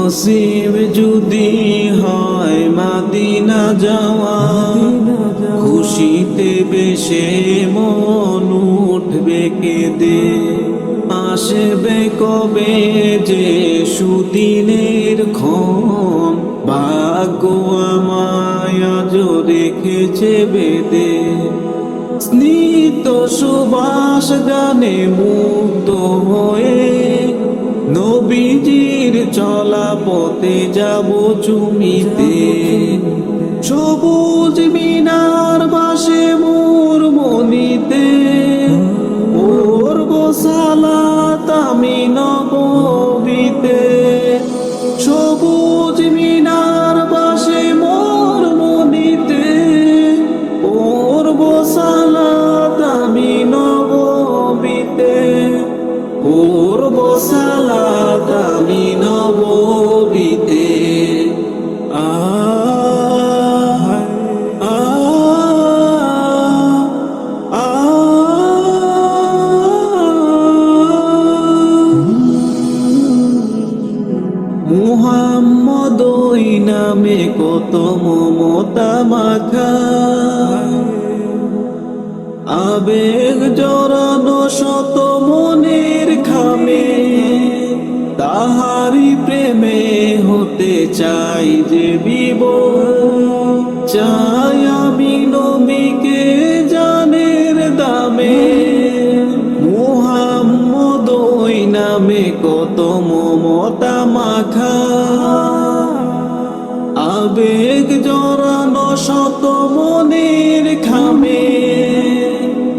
নসিব যদি হয় মদিনা যাওয়া, খুশিতে বেশে মন উঠবে কেঁদে। আসবে কবে যে সুদিনের ক্ষণ, ভাগ্য আমায় আজ রেখেছে বেঁধে। স্নিগ্ধ সুবাস গানে মুগ্ধ হয়ে নবীজির চলা পথে যাব চুমিতে। সবুজ মিনার বাসে মোর মনিতে, পড়ব সালাত আমি নববীতে। সবুজ মিনার বাসে মোর মনিতে, পড়ব সালাত আমি নববীতে। পড়ব সালাত আমি নববীতে। মুহাম্মদ ওই নামে কত মমতা মাখা, আবেগ জড়ানো শত মনের খামে। তাহারি প্রেমে হতে চাই যে বিভোর, চাই আমি নবীকে জানের দামে। মুহাম্মদ ওই নামে কত মমতা মাখা, আবেগ জড়ানো শত মনের খামে।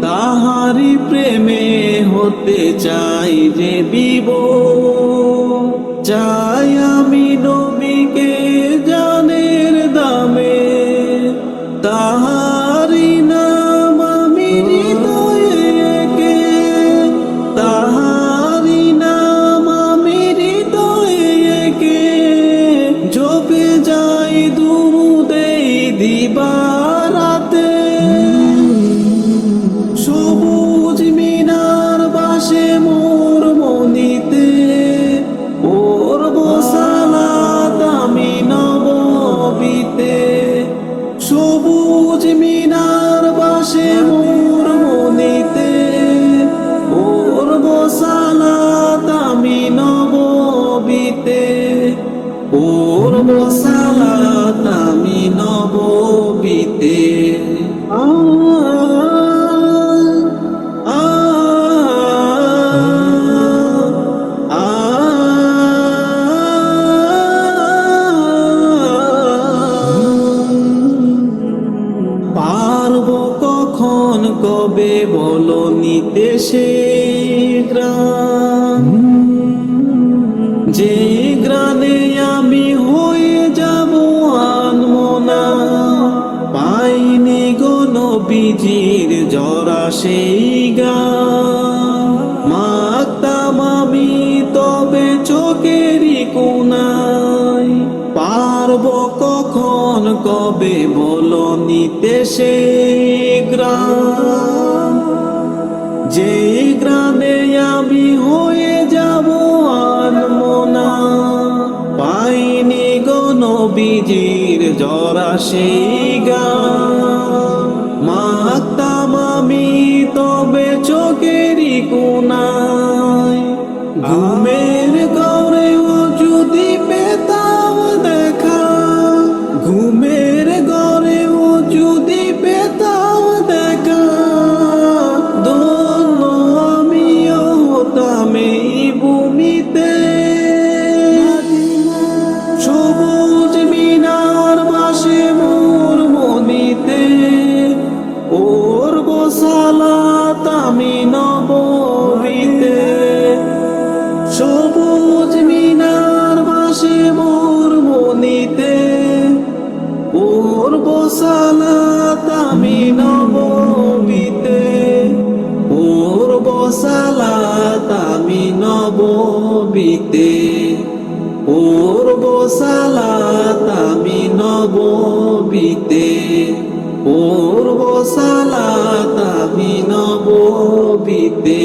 তাহারি প্রেমে হতে চাই যে বিভোর, চাই আমি নবীকে জানের দামে। তাহারি নাম আমি হৃদয়ে এঁকে, তাহারি নাম আমি হৃদয়ে এঁকে, জপে যাই দুরুদে দিবারাতে। সবুজ মিনার বাসে মোর মনিতে, পড়ব সালাত আমি নববীতে। সবুজ মিনার বাসে মোর মনিতে, পড়ব সালাত আমি নববীতে। পড়ব সালাত আমি নববীতে। পারব কখন কবে বলো নিতে সে গ্রাম, যে গ্রামে আমি হয়ে যাব আনমনা। পাইনি গো নবীজির জরা সেই গান, মাগতাম আমি তবে চোখেরই কোনায়। পারব কখন কবে বলো নিতে সে গ্রাম, যে গ্রামে আমি হয়ে যাব আনমনা। পাইনি গো নবীজির জরা সেই গান, মাগতাম আমি তবে চোখেরই কোনায়। ঘুমের ঘরেও যদি পেতাম দেখা, ঘুমের ঘরেও যদি পেতাম দেখা, ধন্য আমিও হতাম এই ভূমিতে। সবুজ মিনার বাসে মোর মনিতে, পড়ব সালাত আমি নববীতে। সবুজ মিনার বাসে মোর মনিতে, পড়ব সালাত আমি নববীতে। পড়ব সালাত আমি নববীতে। পড়ব সালাত আমি নববীতে। পড়ব সালাত আমি নববীতে।